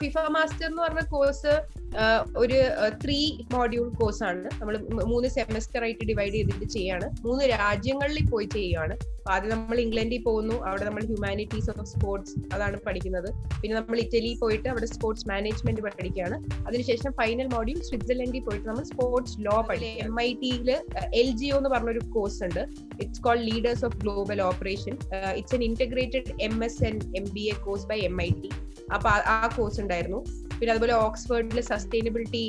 FIFA master എന്ന് പറഞ്ഞ course ഒരു 3 മോഡ്യൂൾ കോഴ്സാണ്. നമ്മൾ 3 സെമസ്റ്റർ ആയിട്ട് ഡിവൈഡ് ചെയ്തിട്ട് ചെയ്യാണ്. 3 രാജ്യങ്ങളിൽ പോയി ചെയ്യുകയാണ്. ആദ്യം നമ്മൾ ഇംഗ്ലണ്ടിൽ പോകുന്നു, അവിടെ നമ്മൾ ഹ്യൂമാനിറ്റീസ് ഓഫ് സ്പോർട്സ് അതാണ് പഠിക്കുന്നത്. പിന്നെ നമ്മൾ ഇറ്റലി പോയിട്ട് അവിടെ സ്പോർട്സ് മാനേജ്മെന്റ് പഠിക്കുകയാണ്. അതിനുശേഷം ഫൈനൽ മോഡ്യൂൾ സ്വിറ്റ്സർലൻഡിൽ പോയിട്ട് നമ്മൾ സ്പോർട്സ് ലോ പഠിക്കും. MIT-യിൽ LGO എന്ന് പറഞ്ഞൊരു കോഴ്സ് ഉണ്ട്. It's called leaders of global operation. It's an integrated MS and MBA course by MIT. അപ്പൊ ആ കോഴ്സ് ഉണ്ടായിരുന്നു. പിന്നെ അതുപോലെ ഓക്സ്ഫോർഡിൽ sustainability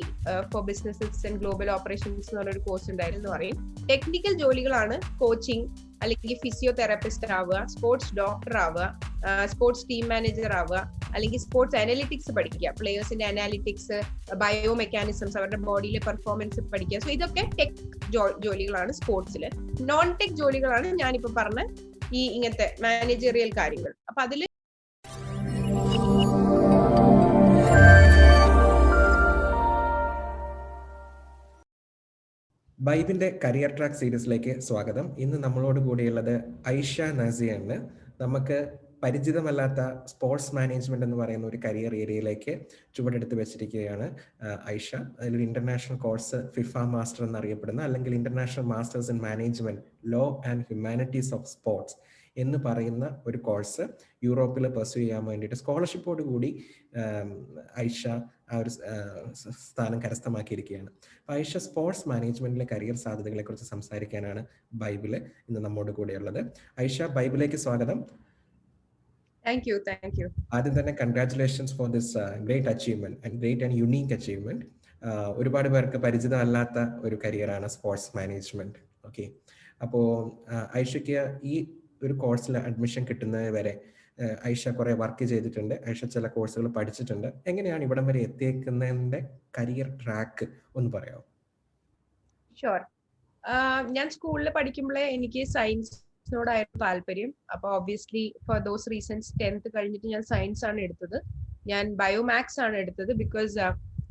for businesses and global operations എന്ന് പറഞ്ഞൊരു കോഴ്സ് ഉണ്ടായിരുന്നു എന്ന് പറയും. ടെക്നിക്കൽ ജോലികളാണ് കോച്ചിങ്, അല്ലെങ്കിൽ ഫിസിയോതെറാപ്പിസ്റ്റ് ആവുക, സ്പോർട്സ് ഡോക്ടർ ആവുക, സ്പോർട്സ് ടീം മാനേജർ ആവുക, അല്ലെങ്കിൽ സ്പോർട്സ് അനാലിറ്റിക്സ് പഠിക്കുക, പ്ലേയേഴ്സിന്റെ അനാലിറ്റിക്സ്, ബയോ മെക്കാനിസംസ്, അവരുടെ ബോഡിയിലെ പെർഫോമൻസ് പഠിക്കുക. സോ ഇതൊക്കെ ടെക് ജോലികളാണ് സ്പോർട്സിൽ. നോൺ ടെക് ജോലികളാണ് ഞാനിപ്പോ പറഞ്ഞ ഈ ഇങ്ങനത്തെ മാനേജറിയൽ കാര്യങ്ങൾ. അപ്പൊ അതിൽ ബൈബിന്റെ കരിയർ ട്രാക്ക് സീരീസിലേക്ക് സ്വാഗതം. ഇന്ന് നമ്മളോട് കൂടിയുള്ളത് ഐഷ നസിയാണ്. നമുക്ക് പരിചിതമല്ലാത്ത സ്പോർട്സ് മാനേജ്മെന്റ് എന്ന് പറയുന്ന ഒരു കരിയർ ഏരിയയിലേക്ക് ചുവടെടുത്ത് വെച്ചിരിക്കുകയാണ് ഐഷ. അതിലൊരു ഇന്റർനാഷണൽ കോഴ്സ് ഫിഫ മാസ്റ്റർ എന്നറിയപ്പെടുന്ന, അല്ലെങ്കിൽ international masters in management law and humanities of sports എന്ന് പറയുന്ന ഒരു കോഴ്സ് യൂറോപ്പിൽ പെർസ്യൂ ചെയ്യാൻ വേണ്ടിയിട്ട് സ്കോളർഷിപ്പോട് കൂടി ഐഷ ആ ഒരു സ്ഥാനം കരസ്ഥമാക്കിയിരിക്കുകയാണ്. അപ്പോൾ ഐഷ സ്പോർട്സ് മാനേജ്മെന്റിലെ കരിയർ സാധ്യതകളെ കുറിച്ച് സംസാരിക്കാനാണ് ബൈബിള് ഇന്ന് നമ്മോട് കൂടെയുള്ളത്. ഐഷ, ബൈബിളിലേക്ക് സ്വാഗതം. Thank you. ആദ്യം തന്നെ congratulations for this great achievement and great and unique achievement. ഒരുപാട് പേർക്ക് പരിചിതമല്ലാത്ത ഒരു കരിയറാണ് സ്പോർട്സ് മാനേജ്മെന്റ്. ഓക്കെ, അപ്പോൾ ഐഷയ്ക്ക് ഈ ഒരു കോഴ്സിൽ അഡ്മിഷൻ കിട്ടുന്നത് വരെ ഐഷ കുറെ വർക്ക് ചെയ്തിട്ടുണ്ട്, ഐഷ ചില കോഴ്സുകൾ പഠിച്ചിട്ടുണ്ട്. എങ്ങനെയാണ് ഇവിടം വരെ എത്തിയേക്കുന്നതിന്റെ കരിയർ ട്രാക്ക് ഒന്ന് പറയാമോ? ഷുവർ. ഞാൻ സ്കൂളിൽ പഠിക്കുമ്പോഴേ എനിക്ക് സയൻസിനോടായിരുന്നു താല്പര്യം. അപ്പൊ obviously for those reasons 10th കഴിഞ്ഞിട്ട് ഞാൻ സയൻസ് ആണ് എടുത്തത്. ഞാൻ ബയോമാക്സ് ആണ് എടുത്തത്. ബിക്കോസ്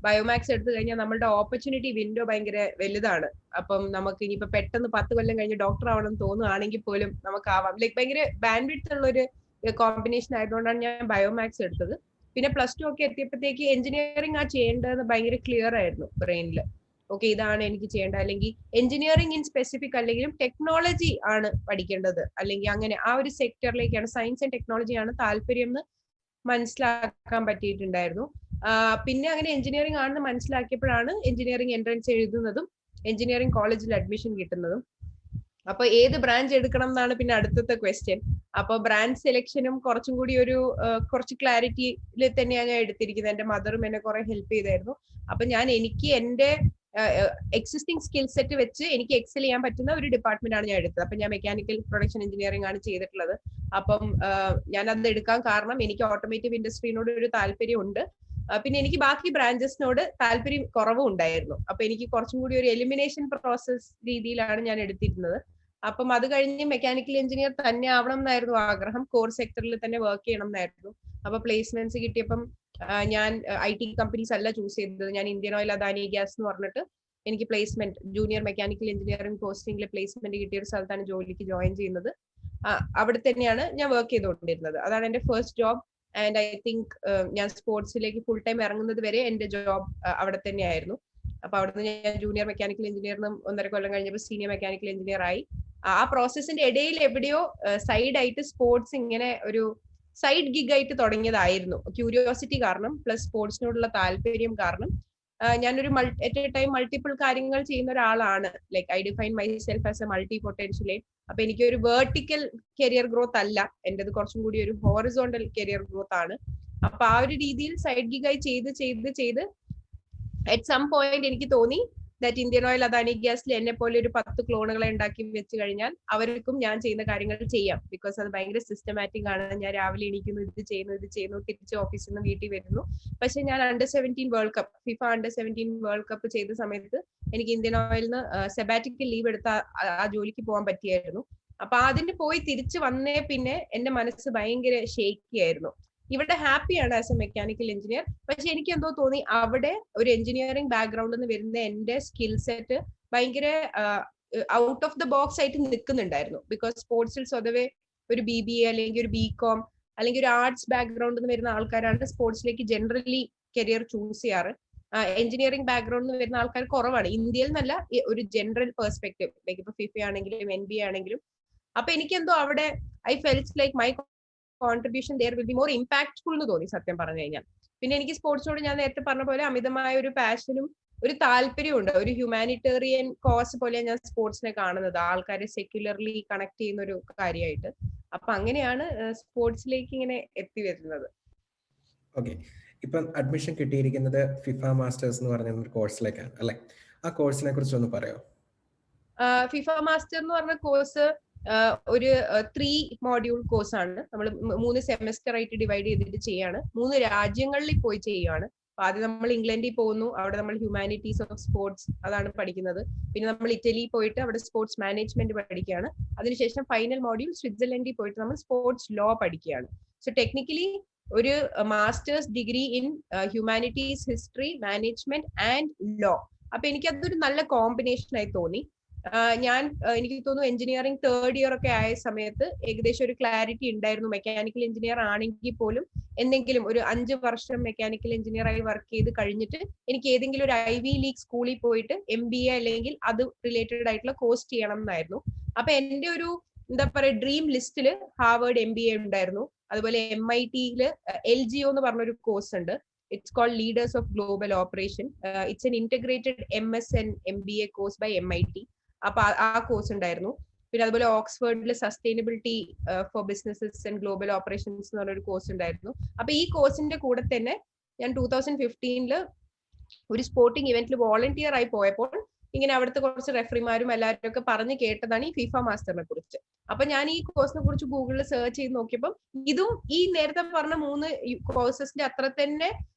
ബയോമാക്സ് എടുത്തു കഴിഞ്ഞാൽ നമ്മളുടെ ഓപ്പർച്യൂണിറ്റി വിൻഡോ ഭയങ്കര വലുതാണ്. അപ്പം നമുക്ക് ഇനിയിപ്പോ പെട്ടെന്ന് 10 കൊല്ലം കഴിഞ്ഞ് ഡോക്ടർ ആവണം തോന്നുകയാണെങ്കിൽ പോലും നമുക്ക് ആവാം. ലൈക്ക് ഭയങ്കര ബാൻഡ്വിഡ്ത്ത് ഉള്ള ഒരു കോമ്പിനേഷൻ ആയതുകൊണ്ടാണ് ഞാൻ ബയോമാക്സ് എടുത്തത്. പിന്നെ +2 ഒക്കെ എത്തിയപ്പോഴത്തേക്ക് എഞ്ചിനീയറിംഗ് ആ ചെയ്യേണ്ടതെന്ന് ഭയങ്കര ക്ലിയർ ആയിരുന്നു ബ്രെയിനിൽ. ഓക്കെ, ഇതാണ് എനിക്ക് ചെയ്യേണ്ടത്, അല്ലെങ്കിൽ എഞ്ചിനീയറിംഗ് ഇൻ സ്പെസിഫിക് അല്ലെങ്കിലും ടെക്നോളജി ആണ് പഠിക്കേണ്ടത്, അല്ലെങ്കിൽ അങ്ങനെ ആ ഒരു സെക്ടറിലേക്കാണ്, സയൻസ് ആൻഡ് ടെക്നോളജി ആണ് താല്പര്യം എന്ന് മനസ്സിലാക്കാൻ പറ്റിയിട്ടുണ്ടായിരുന്നു. പിന്നെ അങ്ങനെ എഞ്ചിനീയറിംഗ് ആണെന്ന് മനസ്സിലാക്കിയപ്പോഴാണ് എഞ്ചിനീയറിംഗ് എൻട്രൻസ് എഴുതുന്നതും എഞ്ചിനീയറിംഗ് കോളേജിൽ അഡ്മിഷൻ കിട്ടുന്നതും. അപ്പൊ ഏത് ബ്രാഞ്ച് എടുക്കണം എന്നാണ് പിന്നെ അടുത്തത്തെ ക്വസ്റ്റ്യൻ. അപ്പൊ ബ്രാഞ്ച് സെലക്ഷനും കുറച്ചും കൂടി കുറച്ച് ക്ലാരിറ്റിയിൽ തന്നെയാണ് ഞാൻ എടുത്തിരിക്കുന്നത്. എന്റെ മദറും എന്നെ കുറെ ഹെൽപ്പ് ചെയ്തായിരുന്നു. അപ്പൊ എനിക്ക് എന്റെ എക്സിസ്റ്റിംഗ് സ്കിൽ സെറ്റ് വെച്ച് എനിക്ക് എക്സൽ ചെയ്യാൻ പറ്റുന്ന ഒരു ഡിപ്പാർട്ട്മെന്റ് ആണ് ഞാൻ എടുത്തത്. അപ്പൊ ഞാൻ മെക്കാനിക്കൽ പ്രൊഡക്ഷൻ എഞ്ചിനീയറിംഗ് ആണ് ചെയ്തിട്ടുള്ളത്. അപ്പം ഞാൻ അത് എടുക്കാൻ കാരണം എനിക്ക് ഓട്ടോമേറ്റീവ് ഇൻഡസ്ട്രീനോട് ഒരു താല്പര്യം ഉണ്ട്. പിന്നെ എനിക്ക് ബാക്കി ബ്രാഞ്ചസിനോട് താല്പര്യം കുറവും ഉണ്ടായിരുന്നു. അപ്പൊ എനിക്ക് കുറച്ചും കൂടി ഒരു എലിമിനേഷൻ പ്രോസസ് രീതിയിലാണ് ഞാൻ എടുത്തിരുന്നത്. അപ്പം അത് കഴിഞ്ഞ് മെക്കാനിക്കൽ എഞ്ചിനീയർ തന്നെ ആവണം എന്നായിരുന്നു ആഗ്രഹം. കോർ സെക്ടറിൽ തന്നെ വർക്ക് ചെയ്യണം എന്നായിരുന്നു. അപ്പൊ പ്ലേസ്മെന്റ്സ് കിട്ടിയപ്പം ഞാൻ IT കമ്പനീസ് അല്ല ചൂസ് ചെയ്തത്. ഞാൻ ഇന്ത്യൻ ഓയിൽ, അദാനി ഗ്യാസ് എന്ന് പറഞ്ഞിട്ട് എനിക്ക് പ്ലേസ്മെന്റ് ജൂനിയർ മെക്കാനിക്കൽ എഞ്ചിനീയറിംഗ് പോസ്റ്റിംഗിൽ പ്ലേസ്മെന്റ് കിട്ടിയ ഒരു സ്ഥലത്താണ് ജോലിക്ക് ജോയിൻ ചെയ്യുന്നത്. അവിടെ തന്നെയാണ് ഞാൻ വർക്ക് ചെയ്തുകൊണ്ടിരുന്നത്. അതാണ് എന്റെ first job. And I think ഞാൻ സ്പോർട്സിലേക്ക് ഫുൾ ടൈം ഇറങ്ങുന്നത് വരെ എന്റെ ജോബ് അവിടെ തന്നെയായിരുന്നു. അപ്പൊ അവിടുന്ന് ഞാൻ ജൂനിയർ മെക്കാനിക്കൽ എഞ്ചിനീയറിനും 1.5 കൊല്ലം കഴിഞ്ഞപ്പോൾ സീനിയർ മെക്കാനിക്കൽ എഞ്ചിനീയർ ആയി. ആ പ്രോസസ്സിന്റെ ഇടയിൽ എവിടെയോ സൈഡായിട്ട് സ്പോർട്സ് ഇങ്ങനെ ഒരു സൈഡ് ഗിഗ് ആയിട്ട് തുടങ്ങിയതായിരുന്നു. ക്യൂരിയോസിറ്റി കാരണം പ്ലസ് സ്പോർട്സിനോടുള്ള താല്പര്യം കാരണം ഞാനൊരു അറ്റ് എ ടൈം മൾട്ടിപ്പിൾ കാര്യങ്ങൾ ചെയ്യുന്ന ഒരാളാണ്. Like I define my self as A multi potential. അപ്പൊ എനിക്ക് ഒരു വെർട്ടിക്കൽ കരിയർ ഗ്രോത്ത് അല്ല എന്റേത്, കുറച്ചും കൂടി ഒരു ഹോറിസോണ്ടൽ കരിയർ ഗ്രോത്ത് ആണ്. അപ്പൊ ആ ഒരു രീതിയിൽ സൈഡ് ഗിഗായി ചെയ്ത് അറ്റ് സം പോയിന്റ് എനിക്ക് തോന്നി ദാറ്റ് ഇന്ത്യൻ ഓയിൽ, അദാനി ഗ്യാസിൽ എന്നെ പോലെ ഒരു 10 ക്ലോണുകളെ ഉണ്ടാക്കി വെച്ച് കഴിഞ്ഞാൽ അവർക്കും ഞാൻ ചെയ്യുന്ന കാര്യങ്ങൾ ചെയ്യാം. ബിക്കോസ് അത് ഭയങ്കര സിസ്റ്റമാറ്റിക് ആണ്. ഞാൻ രാവിലെ എണീക്കുന്നു, ഇത് ചെയ്യുന്നു, തിരിച്ച് ഓഫീസിൽ നിന്ന് വീട്ടിൽ വരുന്നു. പക്ഷെ ഞാൻ അണ്ടർ-17 world cup, FIFA അണ്ടർ-17 world cup ചെയ്ത സമയത്ത് എനിക്ക് ഇന്ത്യൻ ഓയിലിൽ നിന്ന് സെബാറ്റിക്കൽ ലീവ് എടുത്ത ആ ജോലിക്ക് പോകാൻ പറ്റിയായിരുന്നു. അപ്പൊ അതിന് പോയി തിരിച്ചു വന്നേ പിന്നെ എന്റെ മനസ്സ് ഭയങ്കര ഷേക്കി ആയിരുന്നു. ഇവിടെ ഹാപ്പിയാണ് ആസ് എ മെക്കാനിക്കൽ എഞ്ചിനീയർ. പക്ഷെ എനിക്ക് എന്തോ തോന്നി അവിടെ ഒരു എഞ്ചിനീയറിംഗ് ബാക്ക്ഗ്രൗണ്ടിൽ നിന്ന് വരുന്ന എന്റെ സ്കിൽ സെറ്റ് ഭയങ്കര ഔട്ട് ഓഫ് ദ ബോക്സ് ആയിട്ട് നിൽക്കുന്നുണ്ടായിരുന്നു. ബിക്കോസ് സ്പോർട്സിൽ സ്വതവേ ഒരു BBA അല്ലെങ്കിൽ ഒരു BCom അല്ലെങ്കിൽ ഒരു ആർട്സ് ബാക്ക്ഗ്രൗണ്ടിൽ നിന്ന് വരുന്ന ആൾക്കാരാണ് സ്പോർട്സിലേക്ക് ജനറലി കരിയർ ചൂസ് ചെയ്യാറ്. എഞ്ചിനീയറിംഗ് ബാക്ക്ഗ്രൗണ്ടിൽ നിന്ന് വരുന്ന ആൾക്കാർ കുറവാണ്, ഇന്ത്യയിൽ നിന്നല്ല, ഒരു ജനറൽ പെർസ്പെക്ടീവ്. ലൈക്ക് ഇപ്പൊ ഫിഫ ആണെങ്കിലും NBA ആണെങ്കിലും. അപ്പൊ എനിക്കെന്തോ അവിടെ I felt like my contribution there will be more impactful എന്ന് തോന്നി സത്യം പറഞ്ഞു കഴിഞ്ഞാൽ. പിന്നെ എനിക്ക് സ്പോർട്സിനോട് ഞാൻ നേരത്തെ പറഞ്ഞ പോലെ അമിതമായ ഒരു പാഷനും ഒരു താല്പര്യവും ഉണ്ട്. ഒരു ഹ്യൂമാനിറ്റേറിയൻ കോസ് പോലെ ഞാൻ സ്പോർട്സിനെ കാണുന്നത്, ആൾക്കാരെ സെക്യുലർലി കണക്ട് ചെയ്യുന്ന ഒരു കാര്യമായിട്ട്. അപ്പൊ അങ്ങനെയാണ് സ്പോർട്സിലേക്ക് ഇങ്ങനെ എത്തി വരുന്നത്. ഓക്കെ, ഇപ്പം അഡ്മിഷൻ കിട്ടിയിരിക്കുന്നത് ഫിഫ മാസ്റ്റേഴ്സ് എന്ന് പറഞ്ഞ ഒരു കോഴ്സിലേക്കാണ് അല്ലെ? ആ കോഴ്സിനെ കുറിച്ച് ഒന്ന് പറയോ? ഫിഫ മാസ്റ്റർ എന്ന് പറഞ്ഞ കോഴ്സ് ഒരു 3 മോഡ്യൂൾ കോഴ്സാണ്. നമ്മൾ 3 സെമസ്റ്റർ ആയിട്ട് ഡിവൈഡ് ചെയ്തിട്ട് ചെയ്യാണ്. 3 രാജ്യങ്ങളിൽ പോയി ചെയ്യുകയാണ്. ആദ്യം നമ്മൾ ഇംഗ്ലണ്ടിൽ പോകുന്നു, അവിടെ നമ്മൾ ഹ്യൂമാനിറ്റീസ് ഓഫ് സ്പോർട്സ് അതാണ് പഠിക്കുന്നത്. പിന്നെ നമ്മൾ ഇറ്റലി പോയിട്ട് അവിടെ സ്പോർട്സ് മാനേജ്മെന്റ് പഠിക്കുകയാണ്. അതിനുശേഷം ഫൈനൽ മോഡ്യൂൾ സ്വിറ്റ്സർലൻഡിൽ പോയിട്ട് നമ്മൾ സ്പോർട്സ് ലോ പഠിക്കുകയാണ്. സോ ടെക്നിക്കലി ഒരു master's degree in humanities, history, management and law. അപ്പൊ എനിക്ക് അതൊരു നല്ല കോമ്പിനേഷൻ ആയി തോന്നി. എനിക്ക് തോന്നുന്നു എഞ്ചിനീയറിംഗ് 3rd ഇയർ ഒക്കെ ആയ സമയത്ത് ഏകദേശം ഒരു ക്ലാരിറ്റി ഉണ്ടായിരുന്നു. മെക്കാനിക്കൽ എഞ്ചിനീയർ ആണെങ്കിൽ പോലും എന്തെങ്കിലും ഒരു 5 വർഷം മെക്കാനിക്കൽ എഞ്ചിനീയർ ആയി വർക്ക് ചെയ്ത് കഴിഞ്ഞിട്ട് എനിക്ക് ഏതെങ്കിലും ഒരു ഐവി ലീഗ് സ്കൂളിൽ പോയിട്ട് MBA അല്ലെങ്കിൽ അത് റിലേറ്റഡ് ആയിട്ടുള്ള കോഴ്സ് ചെയ്യണം എന്നായിരുന്നു. അപ്പൊ എന്റെ ഒരു എന്താ പറയുക ഡ്രീം ലിസ്റ്റില് ഹാർവേഡ് MBA ഉണ്ടായിരുന്നു. അതുപോലെ MIT-യില് LGO എന്ന് പറഞ്ഞൊരു കോഴ്സ് ഉണ്ട്. It's called Leaders of Global Operation. It's an integrated MSN MBA course by MIT. അപ്പൊ ആ കോഴ്സ് ഉണ്ടായിരുന്നു. പിന്നെ അതുപോലെ ഓക്സ്ഫോർഡിൽ sustainability for businesses and global operations എന്ന് പറഞ്ഞൊരു കോഴ്സ് ഉണ്ടായിരുന്നു. അപ്പൊ ഈ കോഴ്സിന്റെ കൂടെ തന്നെ ഞാൻ 2015 ഒരു സ്പോർട്ടിംഗ് ഇവന്റിൽ വോളണ്ടിയർ ആയി പോയപ്പോൾ ഇങ്ങനെ അവിടുത്തെ കുറച്ച് റെഫറിമാരും എല്ലാവരും ഒക്കെ പറഞ്ഞു കേട്ടതാണ് ഈ ഫിഫ മാസ്റ്ററിനെ കുറിച്ച്. അപ്പൊ ഞാൻ ഈ കോഴ്സിനെ കുറിച്ച് ഗൂഗിളിൽ സെർച്ച് ചെയ്ത് നോക്കിയപ്പോൾ ഇതും ഈ നേരത്തെ പറഞ്ഞ 3 കോഴ്സസിന്റെ അത്ര തന്നെ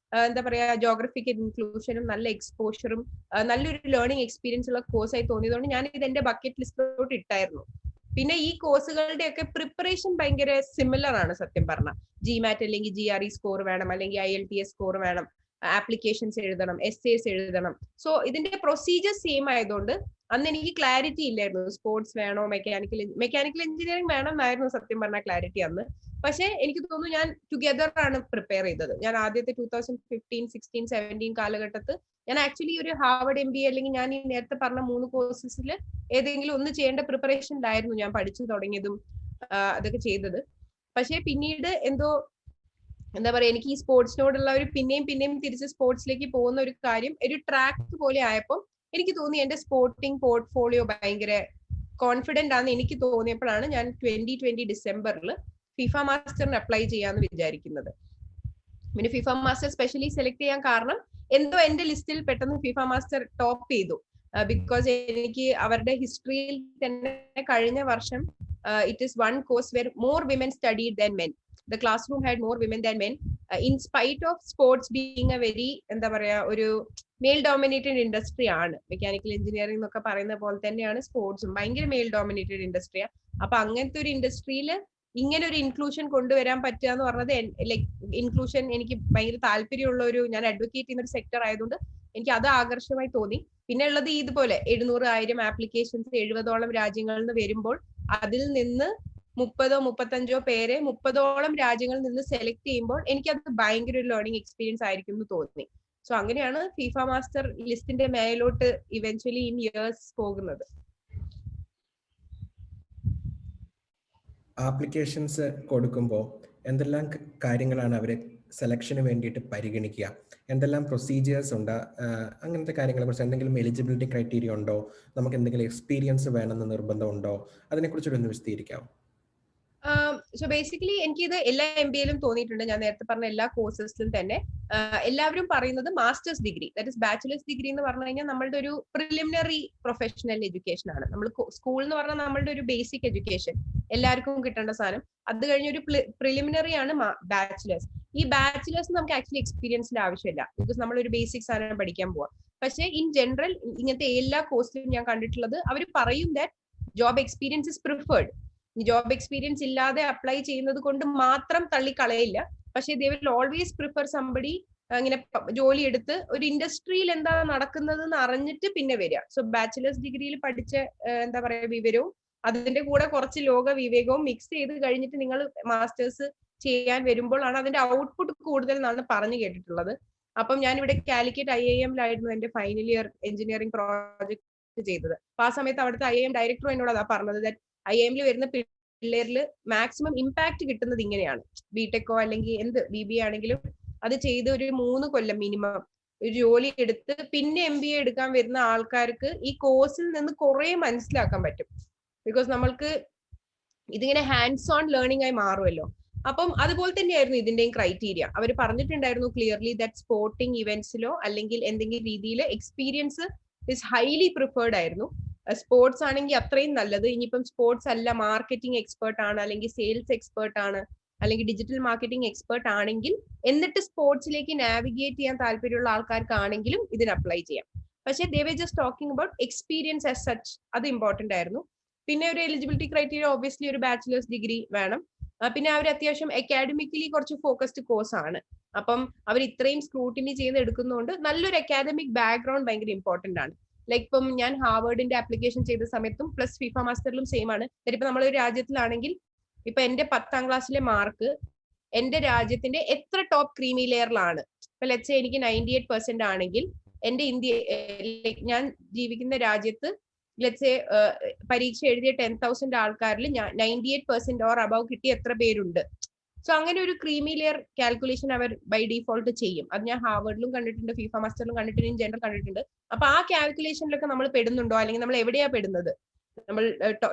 എന്താ പറയാ ജോഗ്രഫിക്കൽ ഇൻക്ലൂഷനും നല്ല എക്സ്പോഷറും നല്ലൊരു ലേണിംഗ് എക്സ്പീരിയൻസ് ഉള്ള കോഴ്സായി തോന്നിയതുകൊണ്ട് ഞാൻ ഇത് എന്റെ ബക്കറ്റ് ലിസ്റ്റിലോട്ട് ഇട്ടായിരുന്നു. പിന്നെ ഈ കോഴ്സുകളുടെ ഒക്കെ പ്രിപ്പറേഷൻ ഭയങ്കര സിമിലർ ആണ് സത്യം പറഞ്ഞാൽ. GMAT അല്ലെങ്കിൽ GRE സ്കോർ വേണം, അല്ലെങ്കിൽ IELTS സ്കോർ വേണം, ആപ്ലിക്കേഷൻസ് എഴുതണം, എസ്സേസ് എഴുതണം. സോ ഇതിന്റെ പ്രൊസീജിയർ സെയിം ആയതുകൊണ്ട് അന്ന് എനിക്ക് ക്ലാരിറ്റി ഇല്ലായിരുന്നു സ്പോർട്സ് വേണോ മെക്കാനിക്കൽ എഞ്ചിനീയറിംഗ് വേണം എന്നായിരുന്നു സത്യം പറഞ്ഞ ക്ലാരിറ്റി അന്ന്. പക്ഷെ എനിക്ക് തോന്നുന്നു ഞാൻ ടുഗെദർ ആണ് പ്രിപ്പയർ ചെയ്തത്. ഞാൻ ആദ്യത്തെ 2015, 16, 17 കാലഘട്ടത്ത് ഞാൻ ആക്ച്വലി ഒരു ഹാർവർഡ് MBA അല്ലെങ്കിൽ ഞാൻ ഈ നേരത്തെ പറഞ്ഞ 3 കോഴ്സസിൽ ഏതെങ്കിലും ഒന്ന് ചെയ്യേണ്ട പ്രിപ്പറേഷനിലായിരുന്നു ഞാൻ പഠിച്ചു തുടങ്ങിയതും അതൊക്കെ ചെയ്തത്. പക്ഷെ പിന്നീട് എന്തോ എന്താ പറയാ എനിക്ക് ഈ സ്പോർട്സിനോടുള്ള ഒരു പിന്നെയും തിരിച്ച് സ്പോർട്സിലേക്ക് പോകുന്ന ഒരു കാര്യം ഒരു ട്രാക്ക് പോലെ ആയപ്പോൾ എനിക്ക് തോന്നി എന്റെ സ്പോർട്ടിംഗ് പോർട്ട്ഫോളിയോ ഭയങ്കര കോൺഫിഡന്റ് ആണെന്ന് എനിക്ക് തോന്നിയപ്പോഴാണ് ഞാൻ 2020 ഡിസംബറിൽ ഫിഫ മാസ്റ്ററിന് അപ്ലൈ ചെയ്യാന്ന് വിചാരിക്കുന്നത്. പിന്നെ ഫിഫ മാസ്റ്റർ സ്പെഷ്യലി സെലക്ട് ചെയ്യാൻ കാരണം എന്തോ എന്റെ ലിസ്റ്റിൽ പെട്ടെന്ന് ഫിഫ മാസ്റ്റർ ടോപ്പ് ചെയ്തു. ബിക്കോസ് എനിക്ക് അവരുടെ ഹിസ്റ്ററിയിൽ തന്നെ കഴിഞ്ഞ വർഷം it is 1 course were more women studied than men. The classroom had more women than men, in spite of sports being a very എന്താ പറയാ ഒരു മെയിൽ ഡോമിനേറ്റഡ് ഇൻഡസ്ട്രി ആണ്. മെക്കാനിക്കൽ എഞ്ചിനീയറിംഗ് എന്നൊക്കെ പറയുന്ന പോലെ തന്നെയാണ് സ്പോർട്സും ഭയങ്കര മെയിൽ ഡോമിനേറ്റഡ് ഇൻഡസ്ട്രിയാ. അപ്പൊ അങ്ങനത്തെ ഒരു ഇൻഡസ്ട്രിയിൽ ഇങ്ങനെ ഒരു ഇൻക്ലൂഷൻ കൊണ്ടുവരാൻ പറ്റുക എന്ന് പറഞ്ഞത് ലൈക് ഇൻക്ലൂഷൻ എനിക്ക് ഭയങ്കര താല്പര്യമുള്ള ഒരു ഞാൻ അഡ്വക്കേറ്റ് ചെയ്യുന്ന ഒരു സെക്ടർ ആയതുകൊണ്ട് എനിക്ക് അത് ആകർഷകമായി തോന്നി. പിന്നെ ഉള്ളത് ഇതുപോലെ 700,000 ആപ്ലിക്കേഷൻസ് 70ഓളം രാജ്യങ്ങളിൽ നിന്ന് വരുമ്പോൾ അതിൽ നിന്ന് 30-35 പേരെ 30ഓളം രാജ്യങ്ങളിൽ നിന്ന് സെലക്ട് ചെയ്യുമ്പോൾ എനിക്കത് ഭയങ്കര ഒരു ലേണിംഗ് എക്സ്പീരിയൻസ് ആയിരിക്കും എന്ന് തോന്നി. സോ അങ്ങനെയാണ് ഫിഫ മാസ്റ്റർ ലിസ്റ്റിന്റെ മേലോട്ട് ഇവൻച്വലി ഇൻ ഇയേഴ്സ് പോകുന്നത്. ആപ്ലിക്കേഷൻസ് കൊടുക്കുമ്പോൾ എന്തെല്ലാം കാര്യങ്ങളാണ് അവർ സെലക്ഷന് വേണ്ടിയിട്ട് പരിഗണിക്കുക? എന്തെല്ലാം പ്രൊസീജിയേഴ്സ് ഉണ്ട്? അങ്ങനത്തെ കാര്യങ്ങളെ കുറിച്ച് എന്തെങ്കിലും എലിജിബിലിറ്റി ക്രൈറ്റീരിയ ഉണ്ടോ? നമുക്ക് എന്തെങ്കിലും എക്സ്പീരിയൻസ് വേണമെന്ന് നിർബന്ധമുണ്ടോ? അതിനെക്കുറിച്ചൊന്ന് വിശദീകരിക്കാം. സോ ബേസിക്കലി എനിക്കിത് എല്ലാ MBA-യിലും തോന്നിയിട്ടുണ്ട്. ഞാൻ നേരത്തെ പറഞ്ഞ എല്ലാ കോഴ്സസിലും തന്നെ എല്ലാവരും പറയുന്നത് master's degree, that is bachelor's degree എന്ന് പറഞ്ഞു കഴിഞ്ഞാൽ നമ്മളുടെ ഒരു പ്രിലിമിനറി പ്രൊഫഷണൽ എഡ്യൂക്കേഷൻ ആണ്. നമ്മൾ സ്കൂൾ എന്ന് പറഞ്ഞാൽ നമ്മളുടെ ഒരു ബേസിക് എഡ്യൂക്കേഷൻ എല്ലാവർക്കും കിട്ടേണ്ട സാധനം. അത് കഴിഞ്ഞ ഒരു പ്രിലിമിനറി ആണ് ബാച്ചിലേഴ്സ്. ഈ ബാച്ചിലേഴ്സ് നമുക്ക് ആക്ച്വലി എക്സ്പീരിയൻസിന്റെ ആവശ്യമില്ല, ബിക്കോസ് നമ്മളൊരു ബേസിക് സാധനം പഠിക്കാൻ പോവാം. പക്ഷേ ഇൻ ജനറൽ ഇങ്ങനത്തെ എല്ലാ കോഴ്സിലും ഞാൻ കണ്ടിട്ടുള്ളത് അവർ പറയും that job experience is preferred. Job experience ഇല്ലാതെ അപ്ലൈ ചെയ്യുന്നത് കൊണ്ട് മാത്രം തള്ളിക്കളയില്ല. പക്ഷെ they will always prefer somebody ഇങ്ങനെ ജോലി എടുത്ത് ഒരു ഇൻഡസ്ട്രിയിൽ എന്താ നടക്കുന്നത് എന്ന് അറിഞ്ഞിട്ട് പിന്നെ വരിക. സോ ബാച്ചിലേഴ്സ് ഡിഗ്രിയിൽ പഠിച്ച എന്താ പറയാ വിവരവും അതിന്റെ കൂടെ കുറച്ച് ലോക വിവേകവും മിക്സ് ചെയ്ത് കഴിഞ്ഞിട്ട് നിങ്ങൾ മാസ്റ്റേഴ്സ് ചെയ്യാൻ വരുമ്പോഴാണ് അതിന്റെ ഔട്ട്പുട്ട് കൂടുതൽ എന്നാണ് പറഞ്ഞു കേട്ടിട്ടുള്ളത്. അപ്പം ഞാൻ ഇവിടെ കാലിക്കറ്റ് IIM-ലായിരുന്നു എന്റെ ഫൈനൽ ഇയർ എഞ്ചിനീയറിംഗ് പ്രോജക്ട് ചെയ്തത്. അപ്പൊ ആ സമയത്ത് അവിടുത്തെ IIM ഡയറക്ടർ എന്നോട് അതാ പറഞ്ഞത്, IIM-ൽ വരുന്ന പിള്ളേരിൽ മാക്സിമം ഇമ്പാക്ട് കിട്ടുന്നത് ഇങ്ങനെയാണ്. ബിടെക്കോ അല്ലെങ്കിൽ എന്ത് BBA ആണെങ്കിലും അത് ചെയ്ത് ഒരു 3 കൊല്ലം മിനിമം ഒരു ജോലി എടുത്ത് പിന്നെ MBA എടുക്കാൻ വരുന്ന ആൾക്കാർക്ക് ഈ കോഴ്സിൽ നിന്ന് കുറെ മനസ്സിലാക്കാൻ പറ്റും. ബിക്കോസ് നമ്മൾക്ക് ഇതിങ്ങനെ ഹാൻഡ്സ് ഓൺ ലേണിംഗ് ആയി മാറുമല്ലോ. അപ്പം അതുപോലെ തന്നെയായിരുന്നു ഇതിന്റെയും ക്രൈറ്റീരിയ. അവർ പറഞ്ഞിട്ടുണ്ടായിരുന്നു ക്ലിയർലി ദാറ്റ് സ്പോർട്ടിംഗ് ഇവന്റ്സിലോ അല്ലെങ്കിൽ എന്തെങ്കിലും രീതിയിൽ എക്സ്പീരിയൻസ് ഇസ് ഹൈലി പ്രിഫേർഡ് ആയിരുന്നു. സ്പോർട്സ് ആണെങ്കിൽ അത്രയും നല്ലത്. ഇനിയിപ്പം സ്പോർട്സ് അല്ല, മാർക്കറ്റിംഗ് എക്സ്പേർട്ട് ആണ്, അല്ലെങ്കിൽ സെയിൽസ് എക്സ്പേർട്ട് ആണ്, അല്ലെങ്കിൽ ഡിജിറ്റൽ മാർക്കറ്റിംഗ് എക്സ്പേർട്ട് ആണെങ്കിൽ, എന്നിട്ട് സ്പോർട്സിലേക്ക് നാവിഗേറ്റ് ചെയ്യാൻ താല്പര്യമുള്ള ആൾക്കാർക്കാണെങ്കിലും ഇതിന് അപ്ലൈ ചെയ്യാം. പക്ഷേ they were just talking about experience as such, അത് ഇമ്പോർട്ടന്റ് ആയിരുന്നു. പിന്നെ ഒരു എലിജിബിലിറ്റി ക്രൈറ്റീരിയ ഒബ്വിയസ്ലി ഒരു ബാച്ചിലേഴ്സ് ഡിഗ്രി വേണം. പിന്നെ അവർ അത്യാവശ്യം അക്കാഡമിക്കലി കുറച്ച് ഫോക്കസ്ഡ് കോഴ്സ് ആണ്. അപ്പം അവർ ഇത്രയും സ്ക്രൂട്ടിനി ചെയ്ത് എടുക്കുന്നതുകൊണ്ട് നല്ലൊരു അക്കാഡമിക് ബാക്ക്ഗ്രൗണ്ട് ഭയങ്കര ഇമ്പോർട്ടന്റ് ആണ്. ലൈക്ക് ഇപ്പം ഞാൻ ഹാർവേർഡിന്റെ ആപ്ലിക്കേഷൻ ചെയ്ത സമയത്തും പ്ലസ് ഫിഫ മാസ്റ്ററിലും സെയിം ആണ്. ഇപ്പൊ നമ്മളൊരു രാജ്യത്തിലാണെങ്കിൽ ഇപ്പൊ എന്റെ 10ാം ക്ലാസ്സിലെ മാർക്ക് എന്റെ രാജ്യത്തിന്റെ എത്ര ടോപ്പ് ക്രീമി ലെയറിലാണ്, ഇപ്പൊ ലെറ്റ്സ് സേ എനിക്ക് 98% ആണെങ്കിൽ എന്റെ ഞാൻ ജീവിക്കുന്ന രാജ്യത്ത് ലെറ്റ്സ് സേ പരീക്ഷ എഴുതിയ 10,000 ആൾക്കാരിൽ 98% ഓർ അബവ് കിട്ടിയ എത്ര പേരുണ്ട്. സോ അങ്ങനെ ഒരു ക്രീമി ലെയർ കാൽക്കുലേഷൻ അവർ ബൈ ഡിഫോൾട്ട് ചെയ്യും. അത് ഞാൻ ഹാർവേർഡിലും കണ്ടിട്ടുണ്ട്, ഫിഫ മാസ്റ്ററിലും കണ്ടിട്ടുണ്ട്, ഇൻ ജനറൽ കണ്ടിട്ടുണ്ട്. അപ്പൊ ആ കാൽക്കുലേഷനിലൊക്കെ നമ്മൾ പെടുന്നുണ്ടോ, അല്ലെങ്കിൽ നമ്മൾ എവിടെയാ പെടുന്നത്, നമ്മൾ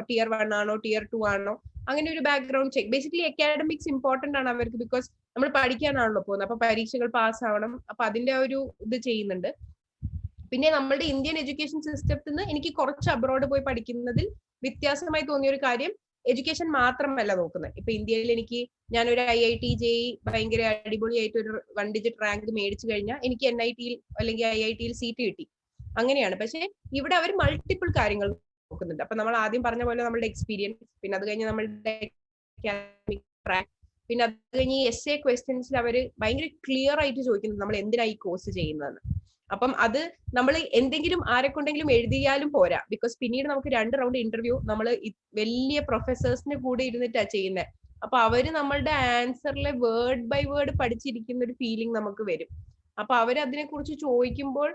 tier 1 ആണോ tier 2 ആണോ, അങ്ങനെ ഒരു background check. Basically academics important ആണ് അവർക്ക്, ബിക്കോസ് നമ്മൾ പഠിക്കാനാണല്ലോ പോകുന്നത്. അപ്പൊ പരീക്ഷകൾ പാസ് ആവണം. അപ്പൊ അതിന്റെ ഒരു ഇത് ചെയ്യുന്നുണ്ട്. പിന്നെ നമ്മളുടെ ഇന്ത്യൻ എഡ്യൂക്കേഷൻ സിസ്റ്റത്തിൽ നിന്ന് എനിക്ക് കുറച്ച് അബ്രോഡ് പോയി പഠിക്കുന്നതിൽ വ്യത്യാസമായി തോന്നിയ ഒരു കാര്യം, എഡ്യൂക്കേഷൻ മാത്രമല്ല നോക്കുന്നത്. ഇപ്പൊ ഇന്ത്യയിൽ ഞാനൊരു IIT JEE ഭയങ്കര അടിപൊളിയായിട്ട് ഒരു 1 ഡിജിറ്റ് റാങ്ക് മേടിച്ചു കഴിഞ്ഞാൽ എനിക്ക് NIT-ൽ അല്ലെങ്കിൽ IIT-ൽ സീറ്റ് കിട്ടി, അങ്ങനെയാണ്. പക്ഷെ ഇവിടെ അവർ മൾട്ടിപ്പിൾ കാര്യങ്ങൾ നോക്കുന്നുണ്ട്. അപ്പൊ നമ്മൾ ആദ്യം പറഞ്ഞ പോലെ നമ്മുടെ എക്സ്പീരിയൻസ്, പിന്നെ അത് കഴിഞ്ഞ് നമ്മളുടെ അക്കാഡമിക് ട്രാക്ക്, പിന്നെ അത് കഴിഞ്ഞ് ഈ essay ക്വസ്റ്റ്യൻസിൽ അവർ ഭയങ്കര ക്ലിയർ ആയിട്ട് ചോദിക്കുന്നത് നമ്മൾ എന്തിനാ ഈ കോഴ്സ് ചെയ്യുന്നതെന്ന്. അപ്പം അത് നമ്മൾ എന്തെങ്കിലും ആരെക്കൊണ്ടെങ്കിലും എഴുതിയാലും പോരാ, ബിക്കോസ് പിന്നീട് നമുക്ക് 2 റൗണ്ട് ഇന്റർവ്യൂ നമ്മൾ വലിയ പ്രൊഫസേഴ്സിന്റെ കൂടെ ഇരുന്നിട്ടാ ചെയ്യുന്നത്. അപ്പൊ അവര് നമ്മളുടെ ആൻസറിലെ വേർഡ് ബൈ വേർഡ് പഠിച്ചിരിക്കുന്ന ഒരു ഫീലിംഗ് നമുക്ക് വരും. അപ്പൊ അവര് അതിനെ കുറിച്ച് ചോദിക്കുമ്പോൾ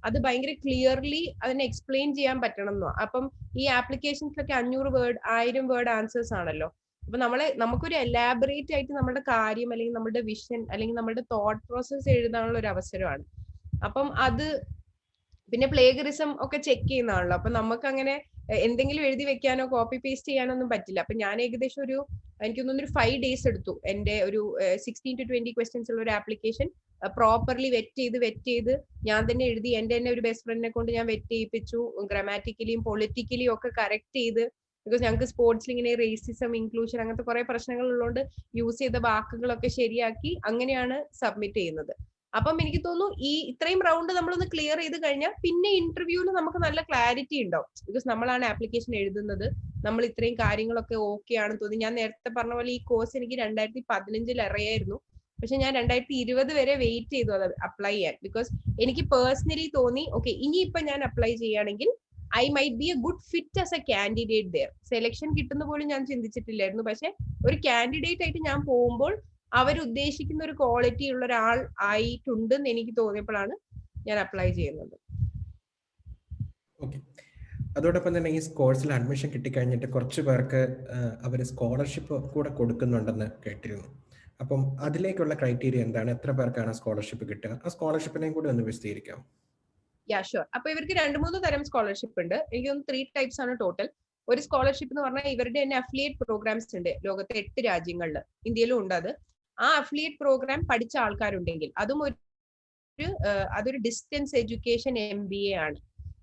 അത് ഭയങ്കര ക്ലിയർലി അതിനെ എക്സ്പ്ലെയിൻ ചെയ്യാൻ പറ്റണം എന്നോ. അപ്പം ഈ ആപ്ലിക്കേഷൻസിലൊക്കെ 500 വേർഡ് 1000 വേർഡ് ആൻസേഴ്സ് ആണല്ലോ. അപ്പൊ നമുക്കൊരു എലാബറേറ്റ് ആയിട്ട് നമ്മുടെ കാര്യം അല്ലെങ്കിൽ നമ്മുടെ വിഷൻ അല്ലെങ്കിൽ നമ്മുടെ തോട്ട് പ്രോസസ് എഴുതാനുള്ള ഒരു അവസരമാണ്. അപ്പം അത് പിന്നെ പ്ലേഗറിസം ഒക്കെ ചെക്ക് ചെയ്യുന്നതാണല്ലോ. അപ്പൊ നമുക്ക് അങ്ങനെ എന്തെങ്കിലും എഴുതി വെക്കാനോ കോപ്പി പേസ്റ്റ് ചെയ്യാനോ ഒന്നും പറ്റില്ല. അപ്പൊ ഞാൻ ഏകദേശം എനിക്ക് തോന്നുന്നു ഒരു 5 days എടുത്തു എന്റെ ഒരു 16 to 20 questions ഉള്ള ഒരു ആപ്ലിക്കേഷൻ പ്രോപ്പർലി വെറ്റ് ചെയ്ത് ഞാൻ തന്നെ എഴുതി. എന്റെ തന്നെ ഒരു ബെസ്റ്റ് ഫ്രണ്ടിനെ കൊണ്ട് ഞാൻ വെറ്റ് ചെയ്യിപ്പിച്ചു, ഗ്രാമാറ്റിക്കലിയും പൊളിറ്റിക്കലിയും ഒക്കെ കറക്റ്റ് ചെയ്ത്. ബിക്കോസ് ഞങ്ങൾക്ക് സ്പോർട്സിൽ ഇങ്ങനെ റേസിസം, ഇൻക്ലൂഷൻ അങ്ങനത്തെ കുറെ പ്രശ്നങ്ങൾ ഉള്ളതുകൊണ്ട് യൂസ് ചെയ്ത വാക്കുകളൊക്കെ ശരിയാക്കി അങ്ങനെയാണ് സബ്മിറ്റ് ചെയ്യുന്നത്. അപ്പം എനിക്ക് തോന്നുന്നു ഈ ഇത്രയും റൗണ്ട് നമ്മളൊന്ന് ക്ലിയർ ചെയ്ത് കഴിഞ്ഞാൽ പിന്നെ ഇന്റർവ്യൂവിൽ നമുക്ക് നല്ല ക്ലാരിറ്റി ഉണ്ടാവും. ബിക്കോസ് നമ്മളാണ് ആപ്ലിക്കേഷൻ എഴുതുന്നത്, നമ്മൾ ഇത്രയും കാര്യങ്ങളൊക്കെ ഓക്കെ ആണെന്ന് തോന്നി. ഞാൻ നേരത്തെ പറഞ്ഞ പോലെ ഈ കോഴ്സ് എനിക്ക് 2015 അറിയായിരുന്നു. പക്ഷെ ഞാൻ 2020 വരെ വെയിറ്റ് ചെയ്തു അത് അപ്ലൈ ചെയ്യാൻ. ബിക്കോസ് എനിക്ക് പേഴ്സണലി തോന്നി ഓക്കെ ഇനിയിപ്പൊ ഞാൻ അപ്ലൈ ചെയ്യുകയാണെങ്കിൽ I might be a good fit as a candidate there. Selection കിട്ടുന്ന പോലും ഞാൻ ചിന്തിച്ചിട്ടില്ലായിരുന്നു. പക്ഷെ ഒരു കാൻഡിഡേറ്റ് ആയിട്ട് ഞാൻ പോകുമ്പോൾ അവരുദ്ദേശിക്കുന്ന ഒരു ക്വാളിറ്റി ഉള്ള ഒരാൾ ആയിട്ടുണ്ടെന്ന് എനിക്ക് തോന്നിയപ്പോഴാണ് ഞാൻ അപ്ലൈ ചെയ്യുന്നത്. ഓക്കെ. അതോടൊപ്പം തന്നെ ഈ കോഴ്സിൽ അഡ്മിഷൻ കിട്ടിക്കഴിഞ്ഞിട്ട് കുറച്ച് പേർക്ക് അവർ സ്കോളർഷിപ്പ് കൂടെ കൊടുക്കുന്നുണ്ടെന്ന് കേട്ടിരുന്നു. അപ്പം അതിലേക്കുള്ള ക്രൈറ്റീരിയ എന്താണ്? എത്ര പേർക്കാണ് സ്കോളർഷിപ്പ് കിട്ടുക? ആ സ്കോളർഷിപ്പിനെയും കൂടി ഒന്ന് വിശദീകരിക്കാം. Yeah sure. അപ്പൊ ഇവർക്ക് 2-3 തരം സ്കോളർഷിപ്പ് ഉണ്ട്. എനിക്ക് തോന്നുന്നു 3 ടൈപ്സ് ആണ് ടോട്ടൽ. ഒരു സ്കോളർഷിപ്പ് എന്ന് പറഞ്ഞാൽ ഇവരുടെ തന്നെ അഫിലിയേറ്റ് പ്രോഗ്രാംസ് ഉണ്ട് ലോകത്തെ 8 രാജ്യങ്ങളിൽ, ഇന്ത്യയിലും ഉണ്ട് അത്. ആ അഫിലിയേറ്റ് പ്രോഗ്രാം പഠിച്ച ആൾക്കാരുണ്ടെങ്കിൽ അതൊരു ഡിസ്റ്റൻസ് എഡ്യൂക്കേഷൻ MBA ആണ്.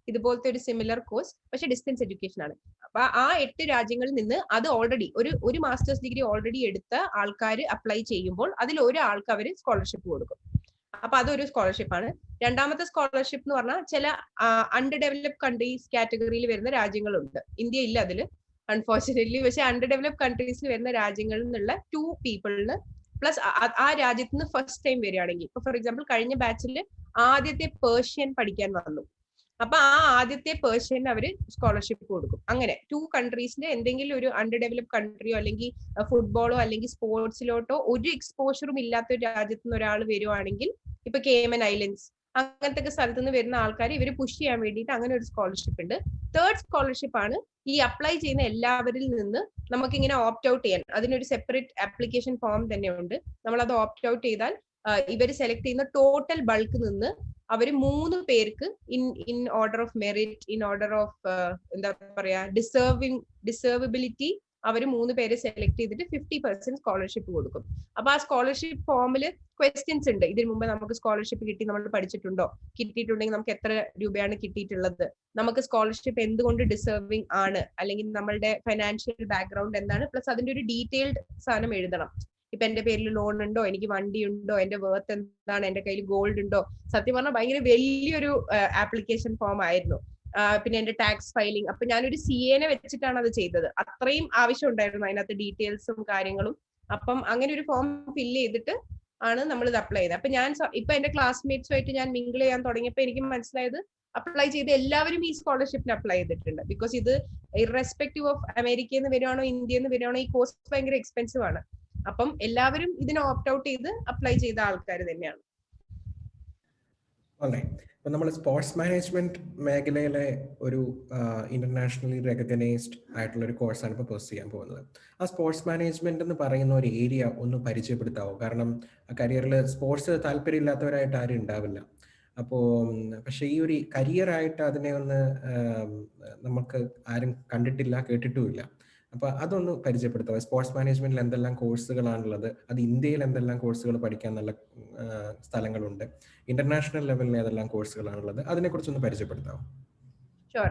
ഇതുപോലത്തെ ഒരു സിമിലർ കോഴ്സ്, പക്ഷെ ഡിസ്റ്റൻസ് എഡ്യൂക്കേഷൻ ആണ്. അപ്പൊ ആ 8 രാജ്യങ്ങളിൽ നിന്ന് അത് ഓൾറെഡി ഒരു മാസ്റ്റേഴ്സ് ഡിഗ്രി ഓൾറെഡി എടുത്ത ആൾക്കാർ അപ്ലൈ ചെയ്യുമ്പോൾ അതിൽ ഒരാൾക്ക് അവർ സ്കോളർഷിപ്പ് കൊടുക്കും. അപ്പൊ അതൊരു സ്കോളർഷിപ്പ് ആണ്. രണ്ടാമത്തെ സ്കോളർഷിപ്പ് എന്ന് പറഞ്ഞാൽ ചില അണ്ടർ ഡെവലപ്ഡ് കൺട്രീസ് കാറ്റഗറിയിൽ വരുന്ന രാജ്യങ്ങളുണ്ട്. ഇന്ത്യ ഇല്ല അതിൽ അൺഫോർച്ചുനേറ്റ്ലി. പക്ഷെ അണ്ടർ ഡെവലപ്ഡ് കൺട്രീസിൽ വരുന്ന രാജ്യങ്ങളിൽ നിന്നുള്ള 2 പീപ്പിളിന് പ്ലസ് ആ രാജ്യത്ത് നിന്ന് ഫസ്റ്റ് ടൈം വരികയാണെങ്കിൽ, ഇപ്പൊ ഫോർ എക്സാമ്പിൾ കഴിഞ്ഞ ബാച്ചിൽ ആദ്യത്തെ പേർഷ്യൻ പഠിക്കാൻ വന്നു. അപ്പൊ ആ ആദ്യത്തെ പേഴ്സന് അവര് സ്കോളർഷിപ്പ് കൊടുക്കും. അങ്ങനെ 2 കൺട്രീസിന്റെ എന്തെങ്കിലും ഒരു അണ്ടർ ഡെവലപ്ഡ് കൺട്രിയോ അല്ലെങ്കിൽ ഫുട്ബോളോ അല്ലെങ്കിൽ സ്പോർട്സിലോട്ടോ ഒരു എക്സ്പോഷറും ഇല്ലാത്ത ഒരു രാജ്യത്ത് നിന്ന് ഒരാൾ വരുവാണെങ്കിൽ, ഇപ്പൊ കേമൻ ഐലൻഡ്സ് അങ്ങനത്തെ ഒക്കെ സ്ഥലത്ത് നിന്ന് വരുന്ന ആൾക്കാർ ഇവര് പുഷ് ചെയ്യാൻ വേണ്ടിയിട്ട് അങ്ങനെ ഒരു സ്കോളർഷിപ്പ് ഉണ്ട്. തേർഡ് സ്കോളർഷിപ്പ് ആണ് ഈ അപ്ലൈ ചെയ്യുന്ന എല്ലാവരിൽ നിന്ന് നമുക്ക് ഇങ്ങനെ ഓപ്റ്റ് ഔട്ട് ചെയ്യാൻ, അതിനൊരു സെപ്പറേറ്റ് ആപ്ലിക്കേഷൻ ഫോം തന്നെ ഉണ്ട്. നമ്മൾ അത് ഓപ്റ്റ് ഔട്ട് ചെയ്താൽ ഇവർ സെലക്ട് ചെയ്യുന്ന ടോട്ടൽ ബൾക്ക് നിന്ന് അവര് 3 പേർക്ക് in order of merit, in order of എന്താ പറയാ ഡിസേർവബിലിറ്റി, അവർ 3 പേരെ സെലക്ട് ചെയ്തിട്ട് 50% സ്കോളർഷിപ്പ് കൊടുക്കും. അപ്പൊ ആ സ്കോളർഷിപ്പ് ഫോമില് ക്വസ്റ്റ്യൻസ് ഉണ്ട്. ഇതിനു മുമ്പ് നമുക്ക് സ്കോളർഷിപ്പ് കിട്ടി, നമ്മൾ പഠിച്ചിട്ടുണ്ടോ, കിട്ടിയിട്ടുണ്ടെങ്കിൽ നമുക്ക് എത്ര രൂപയാണ് കിട്ടിയിട്ടുള്ളത്, നമുക്ക് സ്കോളർഷിപ്പ് എന്തുകൊണ്ട് ഡിസേർവിംഗ് ആണ്, അല്ലെങ്കിൽ നമ്മളുടെ ഫൈനാൻഷ്യൽ ബാക്ക്ഗ്രൗണ്ട് എന്താണ്, പ്ലസ് അതിന്റെ ഒരു ഡീറ്റെയിൽഡ് സാധനം എഴുതണം. ഇപ്പൊ എന്റെ പേരിൽ ലോൺ ഉണ്ടോ, എനിക്ക് വണ്ടി ഉണ്ടോ, എന്റെ വർത്ത് എന്താണ്, എന്റെ കയ്യിൽ ഗോൾഡ് ഉണ്ടോ. സത്യം പറഞ്ഞാൽ ഭയങ്കര വലിയൊരു ആപ്ലിക്കേഷൻ ഫോം ആയിരുന്നു. പിന്നെ എന്റെ ടാക്സ് ഫയലിംഗ്. അപ്പൊ ഞാനൊരു CA വെച്ചിട്ടാണ് അത് ചെയ്തത്. അത്രയും ആവശ്യം ഉണ്ടായിരുന്നു അതിനകത്ത് ഡീറ്റെയിൽസും കാര്യങ്ങളും. അപ്പം അങ്ങനെ ഒരു ഫോം ഫില്ല് ചെയ്തിട്ട് ആണ് നമ്മൾ ഇത് അപ്ലൈ ചെയ്തത്. അപ്പൊ ഞാൻ ഇപ്പൊ എന്റെ ക്ലാസ്മേറ്റ്സുമായിട്ട് ഞാൻ മിങ്കിൾ ചെയ്യാൻ തുടങ്ങിയപ്പോ എനിക്ക് മനസ്സിലായത് അപ്ലൈ ചെയ്ത് എല്ലാവരും ഈ സ്കോളർഷിപ്പിന് അപ്ലൈ ചെയ്തിട്ടുണ്ട്. ബിക്കോസ് ഇത് ഇറസ്പെക്റ്റീവ് ഓഫ് അമേരിക്കയിൽ നിന്ന് വരുവാണോ ഇന്ത്യയിൽ നിന്ന് വരുവാണോ, ഈ കോഴ്സ് ഭയങ്കര എക്സ്പെൻസീവ് ആണ്. അപ്പം എല്ലാവരും ഇതിനെ ഓപ്റ്റ് ഔട്ട് ചെയ്ത് അപ്ലൈ ചെയ്ത ആൾക്കാർ തന്നെയാണ്. ഇപ്പൊ നമ്മൾ സ്പോർട്സ് മാനേജ്മെന്റ് മേഖലയിലെ ഒരു ഇന്റർനാഷണലി റെക്കഗ്നൈസ്ഡ് ആയിട്ടുള്ള ഒരു കോഴ്സാണ് ഇപ്പോൾ പോസ്റ്റ് ചെയ്യാൻ പോകുന്നത്. ആ സ്പോർട്സ് മാനേജ്മെന്റ് എന്ന് പറയുന്ന ഒരു ഏരിയ ഒന്ന് പരിചയപ്പെടുത്താവോ? കാരണം കരിയറിൽ സ്പോർട്സ് താല്പര്യമില്ലാത്തവരായിട്ട് ആരും ഉണ്ടാവില്ല. അപ്പോൾ പക്ഷെ ഈ ഒരു കരിയറായിട്ട് അതിനെ ഒന്ന് നമുക്ക് ആരും കണ്ടിട്ടില്ല, കേട്ടിട്ടുമില്ല. അപ്പൊ അതൊന്ന് പരിചയപ്പെടുത്താം. സ്പോർട്സ് മാനേജ്മെന്റിൽ എന്തെല്ലാം കോഴ്സുകളാണുള്ളത്, അത് ഇന്ത്യയിൽ എന്തെല്ലാം കോഴ്സുകൾ പഠിക്കാൻ നല്ല സ്ഥലങ്ങളുണ്ട്, ഇന്റർനാഷണൽ ലെവലിൽ ഏതെല്ലാം കോഴ്സുകളാണുള്ളത്, അതിനെ കുറിച്ചൊന്ന് പരിചയപ്പെടുത്താം. ഷുവർ.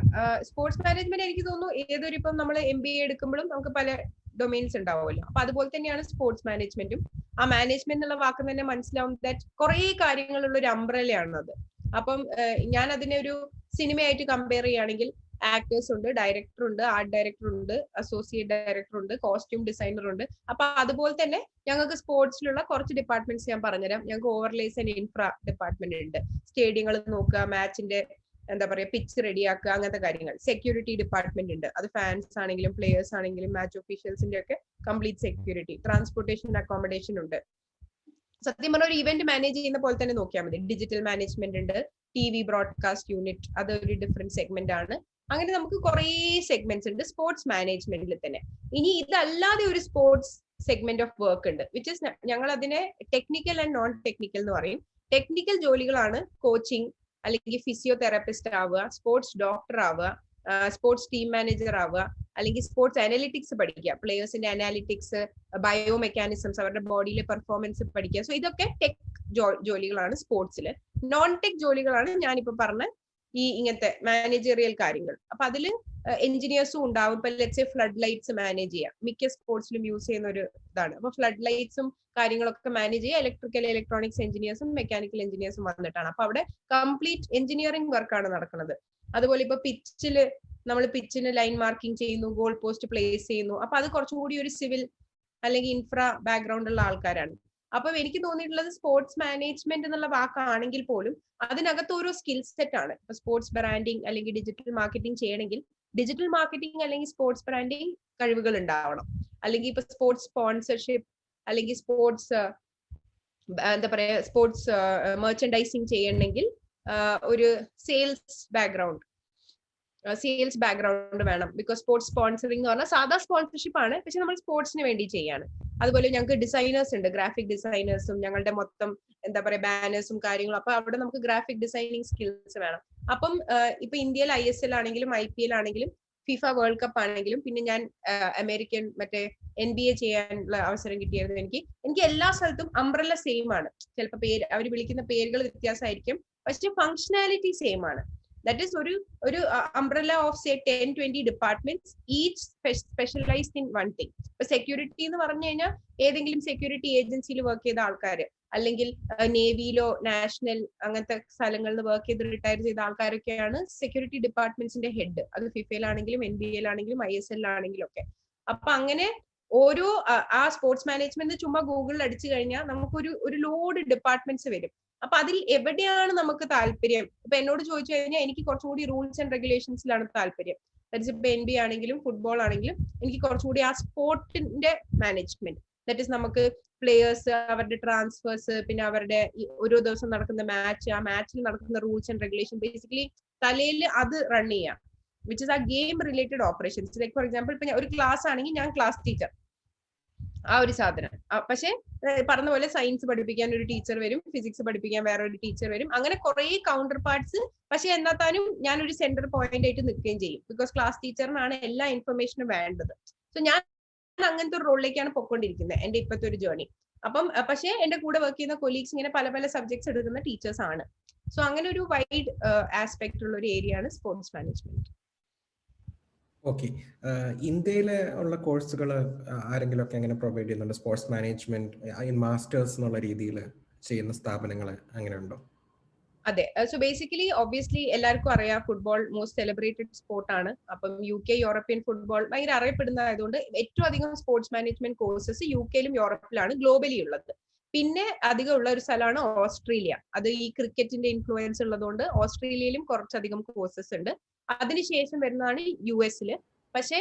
സ്പോർട്സ് മാനേജ്മെന്റ് എനിക്ക് തോന്നുന്നു ഏതൊരു, ഇപ്പം നമ്മൾ MBA എടുക്കുമ്പോഴും നമുക്ക് പല ഡൊമെയിൻസ് ഉണ്ടാവുമല്ലോ. അപ്പൊ അതുപോലെ തന്നെയാണ് സ്പോർട്സ് മാനേജ്മെന്റും. ആ മാനേജ്മെന്റ് എന്നുള്ള വാക്ക് തന്നെ മനസ്സിലാവും ദാറ്റ് കുറെ കാര്യങ്ങളുള്ള ഒരു അംബ്രലയാണ് അത്. അപ്പം ഞാൻ അതിനെ ഒരു സിനിമയായിട്ട് കമ്പയർ ചെയ്യുകയാണെങ്കിൽ ആക്ടേഴ്സ് ഉണ്ട്, ഡയറക്ടർ ഉണ്ട്, ആർട്ട് ഡയറക്ടർ ഉണ്ട്, അസോസിയേറ്റ് ഡയറക്ടർ ഉണ്ട്, കോസ്റ്റ്യൂം ഡിസൈനർ ഉണ്ട്. അപ്പൊ അതുപോലെ തന്നെ ഞങ്ങൾക്ക് സ്പോർട്സിലുള്ള കുറച്ച് ഡിപ്പാർട്ട്മെന്റ്സ് ഞാൻ പറഞ്ഞുതരാം. ഞങ്ങൾക്ക് ഓവർലേസ് ആൻഡ് ഇൻഫ്രാ ഡിപ്പാർട്ട്മെന്റ് ഉണ്ട്. സ്റ്റേഡിയങ്ങൾ നോക്കുക, മാച്ചിന്റെ എന്താ പറയാ പിച്ച് റെഡിയാക്കുക, അങ്ങനത്തെ കാര്യങ്ങൾ. സെക്യൂരിറ്റി ഡിപ്പാർട്ട്മെന്റ് ഉണ്ട്. അത് ഫാൻസ് ആണെങ്കിലും പ്ലേയേഴ്സ് ആണെങ്കിലും മാച്ച് ഒഫീഷ്യൽസിന്റെ ഒക്കെ കംപ്ലീറ്റ് സെക്യൂരിറ്റി. ട്രാൻസ്പോർട്ടേഷൻ അക്കോമഡേഷൻ ഉണ്ട്. സത്യം പറഞ്ഞ ഒരു ഇവന്റ് മാനേജ് ചെയ്യുന്ന പോലെ തന്നെ നോക്കിയാൽ മതി. ഡിജിറ്റൽ മാനേജ്മെന്റ് ഉണ്ട്, TV ബ്രോഡ്കാസ്റ്റ് യൂണിറ്റ്, അതൊരു ഡിഫറെന്റ് സെഗ്മെന്റ് ആണ്. അങ്ങനെ നമുക്ക് കുറെ സെഗ്മെന്റ്സ് ഉണ്ട് സ്പോർട്സ് മാനേജ്മെന്റിൽ തന്നെ. ഇനി ഇതല്ലാതെ ഒരു സ്പോർട്സ് സെഗ്മെന്റ് ഓഫ് വർക്ക് ഉണ്ട്, വിച്ച് ഇസ് ഞങ്ങൾ അതിനെ ടെക്നിക്കൽ ആൻഡ് നോൺ ടെക്നിക്കൽ എന്ന് പറയും. ടെക്നിക്കൽ ജോലികളാണ് കോച്ചിങ്, അല്ലെങ്കിൽ ഫിസിയോതെറാപ്പിസ്റ്റ് ആവുക, സ്പോർട്സ് ഡോക്ടർ ആവുക, സ്പോർട്സ് ടീം മാനേജർ ആവുക, അല്ലെങ്കിൽ സ്പോർട്സ് അനലിറ്റിക്സ് പഠിക്കുക, പ്ലേയേഴ്സിന്റെ അനാലിറ്റിക്സ്, ബയോ മെക്കാനിസംസ്, അവരുടെ ബോഡിയിലെ പെർഫോമൻസ് പഠിക്കുക. സോ ഇതൊക്കെ ടെക് ജോലികളാണ് സ്പോർട്സിൽ. നോൺ ടെക് ജോലികളാണ് ഞാനിപ്പോ പറഞ്ഞ ഈ ഇങ്ങനത്തെ മാനേജറിയൽ കാര്യങ്ങൾ. അപ്പൊ അതില് എഞ്ചിനീയേഴ്സും ഉണ്ടാവും. ഇപ്പൊ let's say flood lights manage ചെയ്യാം, മിക്ക സ്പോർട്സിലും യൂസ് ചെയ്യുന്ന ഒരു ഇതാണ്. അപ്പൊ ഫ്ലഡ് ലൈറ്റ്സും കാര്യങ്ങളൊക്കെ മാനേജ് ചെയ്യുക ഇലക്ട്രിക്കൽ എഞ്ചിനീയേഴ്സും മെക്കാനിക്കൽ എഞ്ചിനീയേഴ്സും വന്നിട്ടാണ്. അപ്പൊ അവിടെ കംപ്ലീറ്റ് എഞ്ചിനീയറിംഗ് വർക്കാണ് നടക്കുന്നത്. അതുപോലെ ഇപ്പൊ പിച്ചിന് ലൈൻ മാർക്കിംഗ് ചെയ്യുന്നു, ഗോൾ പോസ്റ്റ് പ്ലേസ് ചെയ്യുന്നു. അപ്പൊ അത് കുറച്ചും കൂടി ഒരു സിവിൽ അല്ലെങ്കിൽ ഇൻഫ്രാ ബാക്ക്ഗ്രൗണ്ട് ഉള്ള ആൾക്കാരാണ്. അപ്പൊ എനിക്ക് തോന്നിയിട്ടുള്ളത് സ്പോർട്സ് മാനേജ്മെന്റ് എന്നുള്ള വാക്കാണെങ്കിൽ പോലും അതിനകത്ത് ഓരോ സ്കിൽ സെറ്റ് ആണ്. ഇപ്പൊ സ്പോർട്സ് ബ്രാൻഡിങ് അല്ലെങ്കിൽ ഡിജിറ്റൽ മാർക്കറ്റിംഗ് ചെയ്യണമെങ്കിൽ ഡിജിറ്റൽ മാർക്കറ്റിംഗ് അല്ലെങ്കിൽ സ്പോർട്സ് ബ്രാൻഡിങ് കഴിവുകൾ ഉണ്ടാവണം. അല്ലെങ്കിൽ ഇപ്പൊ സ്പോർട്സ് സ്പോൺസർഷിപ്പ് അല്ലെങ്കിൽ സ്പോർട്സ് എന്താ പറയാ സ്പോർട്സ് മെർച്ചൻഡൈസിങ് ചെയ്യണമെങ്കിൽ ഒരു സെയിൽസ് ബാക്ക്ഗ്രൗണ്ട് വേണം. ബിക്കോസ് സ്പോർട്സ് സ്പോൺസറിംഗ് എന്ന് പറഞ്ഞാൽ സാധാ സ്പോൺസർഷിപ്പ് ആണ്, പക്ഷെ നമ്മൾ സ്പോർട്സിന് വേണ്ടി ചെയ്യാണ്. അതുപോലെ ഞങ്ങൾക്ക് ഡിസൈനേഴ്സ് ഉണ്ട്, ഗ്രാഫിക് ഡിസൈനേഴ്സും, ഞങ്ങളുടെ മൊത്തം എന്താ പറയാ ബാനേഴ്സും കാര്യങ്ങളും. അപ്പൊ അവിടെ നമുക്ക് ഗ്രാഫിക് ഡിസൈനിങ് സ്കിൽസ് വേണം. അപ്പം ഇപ്പൊ ഇന്ത്യയിൽ ISL ആണെങ്കിലും IPL ആണെങ്കിലും ഫിഫ വേൾഡ് കപ്പ് ആണെങ്കിലും, പിന്നെ ഞാൻ അമേരിക്കൻ മറ്റേ NBA ചെയ്യാനുള്ള അവസരം കിട്ടിയായിരുന്നു. എനിക്ക് എല്ലാ സ്ഥലത്തും അംബ്രല്ല സെയിം ആണ്. ചിലപ്പോൾ അവർ വിളിക്കുന്ന പേരുകൾ വ്യത്യാസമായിരിക്കും, പക്ഷെ ഫങ്ഷനാലിറ്റി സെയിം ആണ്. That is ഒരു umbrella of say 10-20 departments, each specialized in one thing. ഇപ്പൊ സെക്യൂരിറ്റി എന്ന് പറഞ്ഞു കഴിഞ്ഞാൽ ഏതെങ്കിലും സെക്യൂരിറ്റി ഏജൻസിയിൽ വർക്ക് ചെയ്ത ആൾക്കാർ, അല്ലെങ്കിൽ നേവിയിലോ നാഷണൽ അങ്ങനത്തെ സ്ഥലങ്ങളിൽ വർക്ക് ചെയ്ത് റിട്ടയർ ചെയ്ത ആൾക്കാരൊക്കെയാണ് സെക്യൂരിറ്റി ഡിപ്പാർട്ട്മെന്റ്സിന്റെ ഹെഡ്. അത് ഫിഫയിലാണെങ്കിലും NBA ISL ഒക്കെ. അപ്പൊ അങ്ങനെ ഓരോ ആ സ്പോർട്സ് മാനേജ്മെന്റ് ചുമ്മാ ഗൂഗിളിൽ അടിച്ചു കഴിഞ്ഞാൽ നമുക്കൊരു ലോഡ് ഡിപ്പാർട്ട്മെന്റ്സ് വരും. അപ്പൊ അതിൽ എവിടെയാണ് നമുക്ക് താല്പര്യം? ഇപ്പൊ എന്നോട് ചോദിച്ചു കഴിഞ്ഞാൽ എനിക്ക് കുറച്ചുകൂടി റൂൾസ് ആൻഡ് റെഗുലേഷൻസിലാണ് താല്പര്യം. ദാറ്റ് ഇസ് ഇപ്പൊ NBA ആണെങ്കിലും ഫുട്ബോൾ ആണെങ്കിലും എനിക്ക് കുറച്ചുകൂടി ആ സ്പോർട്ടിന്റെ മാനേജ്മെന്റ്, ദാറ്റ് ഇസ് നമുക്ക് പ്ലേയേഴ്സ്, അവരുടെ ട്രാൻസ്ഫേഴ്സ്, പിന്നെ അവരുടെ ഓരോ ദിവസം നടക്കുന്ന മാച്ച്, ആ മാച്ചിൽ നടക്കുന്ന റൂൾസ് ആൻഡ് റെഗുലേഷൻ ബേസിക്കലി തലയിൽ അത് റൺ ചെയ്യാം, വിച്ച് ഇസ് ആ game related operations. Like for example ഇപ്പൊ ഒരു ക്ലാസ് ആണെങ്കിൽ ഞാൻ ക്ലാസ് ടീച്ചർ, ആ ഒരു സാധനം. പക്ഷെ പറഞ്ഞ പോലെ സയൻസ് പഠിപ്പിക്കാൻ ഒരു ടീച്ചർ വരും, ഫിസിക്സ് പഠിപ്പിക്കാൻ വേറെ ഒരു ടീച്ചർ വരും, അങ്ങനെ കുറെ കൗണ്ടർ പാർട്സ്. പക്ഷെ എന്നാത്താനും ഞാനൊരു സെന്റർ പോയിന്റ് ആയിട്ട് നിൽക്കുകയും ചെയ്യും, ബിക്കോസ് ക്ലാസ് ടീച്ചറിനാണ് എല്ലാ ഇൻഫർമേഷനും വേണ്ടത്. സോ ഞാൻ അങ്ങനത്തെ ഒരു റോളിലേക്കാണ് പൊയ്ക്കൊണ്ടിരിക്കുന്നത് എന്റെ ഇപ്പോഴത്തെ ഒരു ജേർണി. അപ്പം പക്ഷേ എന്റെ കൂടെ വർക്ക് ചെയ്യുന്ന കൊലീഗ്സ് ഇങ്ങനെ പല പല സബ്ജക്ട്സ് എടുക്കുന്ന ടീച്ചേഴ്സ് ആണ്. സോ അങ്ങനെ ഒരു വൈഡ് ആസ്പെക്ട് ഉള്ള ഒരു ഏരിയ ആണ് സ്പോർട്സ് മാനേജ്മെന്റ്. ഓക്കെ, ഇന്ത്യയിലെ ഉള്ള കോഴ്സുകൾ ആരെങ്കിലും ഒക്കെ എങ്ങനെ പ്രൊവൈഡ് ചെയ്യുന്നുണ്ട്? സ്പോർട്സ് മാനേജ്മെന്റ് മാസ്റ്റേഴ്സ് എന്നുള്ള രീതിയിൽ ചെയ്യുന്ന സ്ഥാപനങ്ങൾ അങ്ങനെ ഉണ്ടോ? അതെ, സോ ബേസിക്കലി ഒബ്വിയസ്ലി എല്ലാവർക്കും അറിയാം ഫുട്ബോൾ മോസ്റ്റ് സെലിബ്രേറ്റഡ് സ്പോർട്ട് ആണ്. അപ്പം UK യൂറോപ്യൻ ഫുട്ബോൾ ഭയങ്കര അറിയപ്പെടുന്നതായതുകൊണ്ട് ഏറ്റവും അധികം സ്പോർട്സ് മാനേജ്മെന്റ് കോഴ്സസ് UK-ലും യൂറോപ്പിലാണ് ഗ്ലോബലി ഉള്ളത്. പിന്നെ അധികം ഉള്ള ഒരു സ്ഥലമാണ് ഓസ്ട്രേലിയ. അത് ഈ ക്രിക്കറ്റിന്റെ ഇൻഫ്ലുവൻസ് ഉള്ളതുകൊണ്ട് ഓസ്ട്രേലിയയിലും കുറച്ചധികം കോഴ്സസ് ഉണ്ട്. അതിനുശേഷം വരുന്നതാണ് US-ല്. പക്ഷേ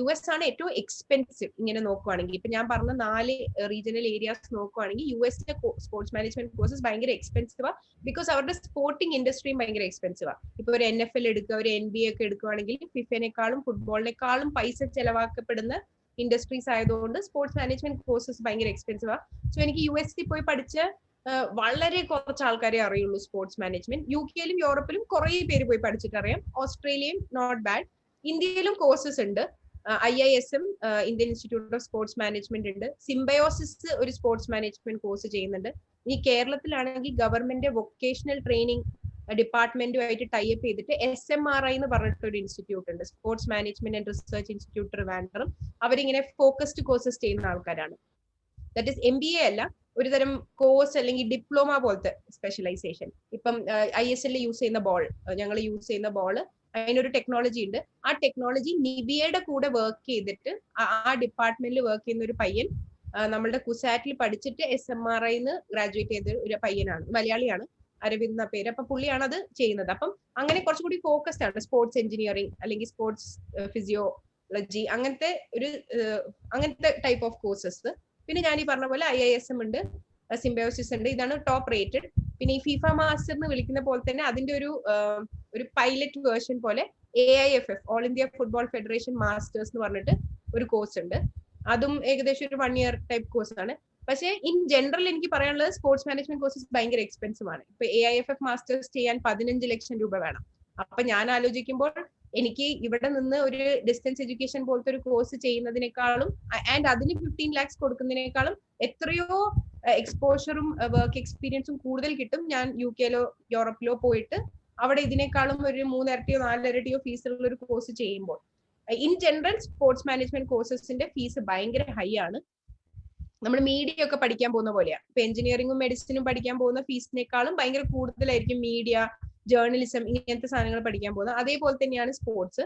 US ആണ് ഏറ്റവും എക്സ്പെൻസീവ് ഇങ്ങനെ നോക്കുവാണെങ്കിൽ. ഇപ്പൊ ഞാൻ പറഞ്ഞ 4 റീജിയണൽ ഏരിയാസ് നോക്കുവാണെങ്കിൽ US-ലെ സ്പോർട്സ് മാനേജ്മെന്റ് കോഴ്സസ് ഭയങ്കര എക്സ്പെൻസീവാ, ബിക്കോസ് അവരുടെ സ്പോർട്ടിംഗ് ഇൻഡസ്ട്രിയും ഭയങ്കര എക്സ്പെൻസീവാ. ഇപ്പൊ ഒരു NFL എടുക്കുക, ഒരു NBA ഒക്കെ എടുക്കുവാണെങ്കിൽ ഫിഫേനേക്കാളും ഫുട്ബോളിനേക്കാളും പൈസ ചെലവാക്കപ്പെടുന്ന ഇൻഡസ്ട്രീസ് ആയതുകൊണ്ട് സ്പോർട്സ് മാനേജ്മെന്റ് കോഴ്സസ് ഭയങ്കര എക്സ്പെൻസീവാ. സോ എനിക്ക് US-ൽ പോയി പഠിച്ച വളരെ കുറച്ച് ആൾക്കാരെ അറിയുള്ളൂ സ്പോർട്സ് മാനേജ്മെന്റ്. UK-ലും യൂറോപ്പിലും കുറെ പേര് പോയി പഠിച്ചിട്ട് അറിയാം. ഓസ്ട്രേലിയയും നോട്ട് ബാഡ്. ഇന്ത്യയിലും കോഴ്സസ് ഉണ്ട്. IISM, Indian institute of sports management ഉണ്ട്. സിംബയോസിസ് ഒരു സ്പോർട്സ് മാനേജ്മെന്റ് കോഴ്സ് ചെയ്യുന്നുണ്ട്. ഈ കേരളത്തിലാണെങ്കിൽ ഗവൺമെന്റ് വൊക്കേഷണൽ ട്രെയിനിങ് ഡിപ്പാർട്ട്മെന്റുമായിട്ട് ടൈപ്പ് ചെയ്തിട്ട് SMRI എന്ന് പറഞ്ഞിട്ട് ഒരു ഇൻസ്റ്റിറ്റ്യൂട്ട് ഉണ്ട്, sports management and research institute Trivandrum. അവരിങ്ങനെ ഫോക്കസ്ഡ് കോഴ്സസ് ചെയ്യുന്ന ആൾക്കാരാണ്. ദാറ്റ് ഇസ് MBA അല്ല, ഒരു തരം കോഴ്സ് അല്ലെങ്കിൽ ഡിപ്ലോമ പോലത്തെ സ്പെഷ്യലൈസേഷൻ. ഇപ്പം ISL യൂസ് ചെയ്യുന്ന ബോൾ, ഞങ്ങൾ യൂസ് ചെയ്യുന്ന ബോൾ, അതിനൊരു ടെക്നോളജി ഉണ്ട്. ആ ടെക്നോളജി നിവിയയുടെ കൂടെ വർക്ക് ചെയ്തിട്ട് ആ ഡിപ്പാർട്ട്മെന്റിൽ വർക്ക് ചെയ്യുന്ന ഒരു പയ്യൻ നമ്മളുടെ കുസാറ്റിൽ പഠിച്ചിട്ട് SMRI-ന്ന് ഗ്രാജുവേറ്റ് ചെയ്ത ഒരു പയ്യനാണ്, മലയാളിയാണ്, അരവിന്ദ് എന്ന പേര്. അപ്പൊ പുള്ളിയാണ് അത് ചെയ്യുന്നത്. അപ്പം അങ്ങനെ കുറച്ചുകൂടി ഫോക്കസ്ഡ് ആണ് സ്പോർട്സ് എഞ്ചിനീയറിംഗ് അല്ലെങ്കിൽ സ്പോർട്സ് ഫിസിയോളജി, അങ്ങനത്തെ ടൈപ്പ് ഓഫ് കോഴ്സസ്. പിന്നെ ഞാൻ ഈ പറഞ്ഞ പോലെ IISM ഉണ്ട്, സിംബയോസിസ് ഉണ്ട്, ഇതാണ് ടോപ്പ് റേറ്റഡ്. പിന്നെ ഈ ഫിഫ മാസ്റ്റർ എന്ന് വിളിക്കുന്ന പോലെ തന്നെ അതിന്റെ ഒരു പൈലറ്റ് വേർഷൻ പോലെ AIFF, all India football federation masters എന്ന് പറഞ്ഞിട്ട് ഒരു കോഴ്സ് ഉണ്ട്. അതും ഏകദേശം ഒരു 1 year ടൈപ്പ് കോഴ്സ് ആണ്. പക്ഷേ ഇൻ ജനറൽ എനിക്ക് പറയാനുള്ളത് സ്പോർട്സ് മാനേജ്മെന്റ് കോഴ്സസ് ഭയങ്കര എക്സ്പെൻസീവ് ആണ്. ഇപ്പൊ AIFF മാസ്റ്റേഴ്സ് ചെയ്യാൻ 15 ലക്ഷം രൂപ വേണം. അപ്പൊ ഞാൻ ആലോചിക്കുമ്പോൾ എനിക്ക് ഇവിടെ നിന്ന് ഒരു ഡിസ്റ്റൻസ് എഡ്യൂക്കേഷൻ പോലത്തെ ഒരു കോഴ്സ് ചെയ്യുന്നതിനേക്കാളും ആൻഡ് അതിന് 15 lakhs കൊടുക്കുന്നതിനേക്കാളും എത്രയോ എക്സ്പോഷറും വർക്ക് എക്സ്പീരിയൻസും കൂടുതൽ കിട്ടും ഞാൻ UK-ലോ യൂറോപ്പിലോ പോയിട്ട് അവിടെ ഇതിനേക്കാളും ഒരു 3 ഇരട്ടിയോ 4 ഇരട്ടിയോ ഫീസുള്ള ഒരു കോഴ്സ് ചെയ്യുമ്പോൾ. ഇൻ ജനറൽ സ്പോർട്സ് മാനേജ്മെന്റ് കോഴ്സസിന്റെ ഫീസ് ഭയങ്കര ഹൈ ആണ്. നമ്മൾ മീഡിയ ഒക്കെ പഠിക്കാൻ പോകുന്ന പോലെയാണ്. ഇപ്പൊ എഞ്ചിനീയറിംഗും മെഡിസിനും പഠിക്കാൻ പോകുന്ന ഫീസിനേക്കാളും ഭയങ്കര കൂടുതലായിരിക്കും മീഡിയ, ജേർണലിസം, ഇങ്ങനത്തെ സാധനങ്ങൾ പഠിക്കാൻ പോകുന്നത്. അതേപോലെ തന്നെയാണ് സ്പോർട്സ്.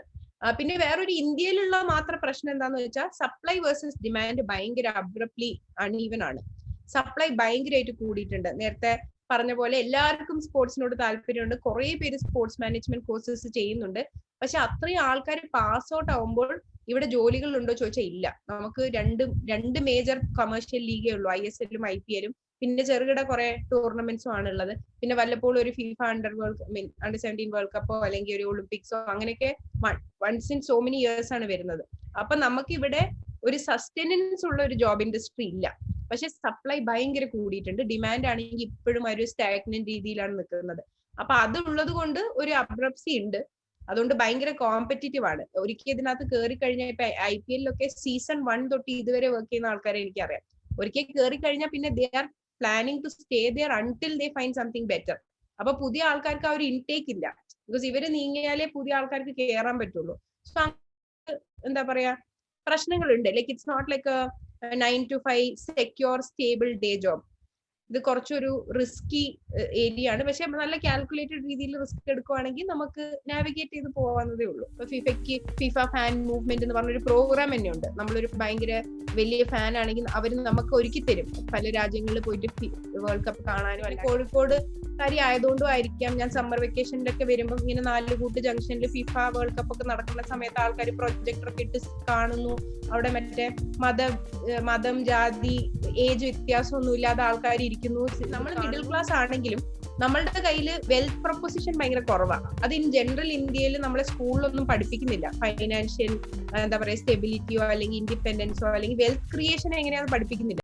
പിന്നെ വേറൊരു ഇന്ത്യയിലുള്ള മാത്രം പ്രശ്നം എന്താന്ന് വെച്ചാൽ സപ്ലൈ വേഴ്സസ് ഡിമാൻഡ് ഭയങ്കര അബ്രപ്റ്റ്ലി അൺഈവൻ ആണ്. സപ്ലൈ ഭയങ്കരമായിട്ട് കൂടിയിട്ടുണ്ട്. നേരത്തെ പറഞ്ഞ പോലെ എല്ലാവർക്കും സ്പോർട്സിനോട് താല്പര്യമുണ്ട്, കുറെ പേര് സ്പോർട്സ് മാനേജ്മെന്റ് കോഴ്സസ് ചെയ്യുന്നുണ്ട്. പക്ഷെ അത്രയും ആൾക്കാർ പാസ് ഔട്ട് ആവുമ്പോൾ ഇവിടെ ജോലികൾ ഉണ്ടോ ചോദിച്ചാൽ ഇല്ല. നമുക്ക് രണ്ട് മേജർ കമേഴ്ഷ്യൽ ലീഗേ ഉള്ളൂ, ISL-ഉം IPL-ഉം. പിന്നെ ചെറുകിട കുറെ ടൂർണമെന്റ്സും ആണ് ഉള്ളത്. പിന്നെ വല്ലപ്പോഴും ഒരു FIFA അണ്ടർ 17 വേൾഡ് കപ്പോ അല്ലെങ്കിൽ ഒരു ഒളിമ്പിക്സോ അങ്ങനെയൊക്കെ once in so many years ആണ് വരുന്നത്. അപ്പൊ നമുക്ക് ഇവിടെ ഒരു സസ്റ്റൈനൻസ് ഉള്ള ഒരു ജോബ് ഇൻഡസ്ട്രി ഇല്ല. പക്ഷെ സപ്ലൈ ഭയങ്കര കൂടിയിട്ടുണ്ട്. ഡിമാൻഡ് ആണെങ്കിൽ ഇപ്പോഴും ഒരു സ്റ്റാഗ്നന്റ് രീതിയിലാണ് നിൽക്കുന്നത്. അപ്പൊ അതുള്ളത് കൊണ്ട് ഒരു അബ്രപ്സി ഉണ്ട്. അതുകൊണ്ട് ഭയങ്കര കോമ്പറ്റീറ്റീവ് ആണ്. ഒരിക്കൽ ഇതിനകത്ത് കയറി കഴിഞ്ഞാൽ ഇപ്പൊ IPL-ലൊക്കെ സീസൺ 1 തൊട്ട് ഇതുവരെ വർക്ക് ചെയ്യുന്ന ആൾക്കാരെ എനിക്കറിയാം. ഒരിക്കൽ കയറി കഴിഞ്ഞാൽ പിന്നെ they are planning to stay there until they find something better. അപ്പൊ പുതിയ ആൾക്കാർക്ക് ആ ഒരു ഇൻടേക്ക് ഇല്ല. ബിക്കോസ് ഇവര് നീങ്ങിയാലേ പുതിയ ആൾക്കാർക്ക് കയറാൻ പറ്റുള്ളൂ. സോ എന്താ പറയാ, പ്രശ്നങ്ങളുണ്ട്. Like it's not like 9 to 5 secure stable day job. ഇത് കുറച്ചൊരു റിസ്കി ഏരിയ ആണ്. പക്ഷെ നല്ല കാൽക്കുലേറ്റഡ് രീതിയിൽ റിസ്ക് എടുക്കുവാണെങ്കിൽ നമുക്ക് നാവിഗേറ്റ് ചെയ്ത് പോകാവുന്നതേ ഉള്ളൂ. ഇപ്പൊ ഫിഫ ഫാൻ മൂവ്മെന്റ് എന്ന് പറഞ്ഞൊരു പ്രോഗ്രാം തന്നെ ഉണ്ട്. നമ്മളൊരു ഭയങ്കര വലിയ ഫാൻ ആണെങ്കിൽ അവർ നമുക്ക് ഒരുക്കി തരും പല രാജ്യങ്ങളിൽ പോയിട്ട് വേൾഡ് കപ്പ് കാണാനും. അല്ലെങ്കിൽ കോഴിക്കോട് കാര്യം ആയതുകൊണ്ടും ആയിരിക്കാം ഞാൻ സമ്മർ വെക്കേഷനിലൊക്കെ വരുമ്പോൾ ഇങ്ങനെ 4 കൂട്ട് ജംഗ്ഷനിൽ ഫിഫ വേൾഡ് കപ്പ് ഒക്കെ നടക്കുന്ന സമയത്ത് ആൾക്കാർ പ്രൊജക്ടറൊക്കെ ഇട്ട് കാണുന്നു. അവിടെ മറ്റേ മതം ജാതി ഏജ് വ്യത്യാസമൊന്നും ഇല്ലാതെ ആൾക്കാർ ഇരിക്കുന്നു. നമ്മൾ മിഡിൽ ക്ലാസ് ആണെങ്കിലും നമ്മളുടെ കയ്യിൽ വെൽത്ത് പ്രൊപ്പോസിഷൻ ഭയങ്കര കുറവാണ്. അത് ഇൻ ജനറൽ ഇന്ത്യയിൽ നമ്മളെ സ്കൂളിലൊന്നും പഠിപ്പിക്കുന്നില്ല. ഫൈനാൻഷ്യൽ എന്താ പറയുക സ്റ്റെബിലിറ്റിയോ അല്ലെങ്കിൽ ഇൻഡിപെൻഡൻസോ അല്ലെങ്കിൽ വെൽത്ത് ക്രിയേഷൻ എങ്ങനെയാണെന്ന് പഠിപ്പിക്കുന്നില്ല.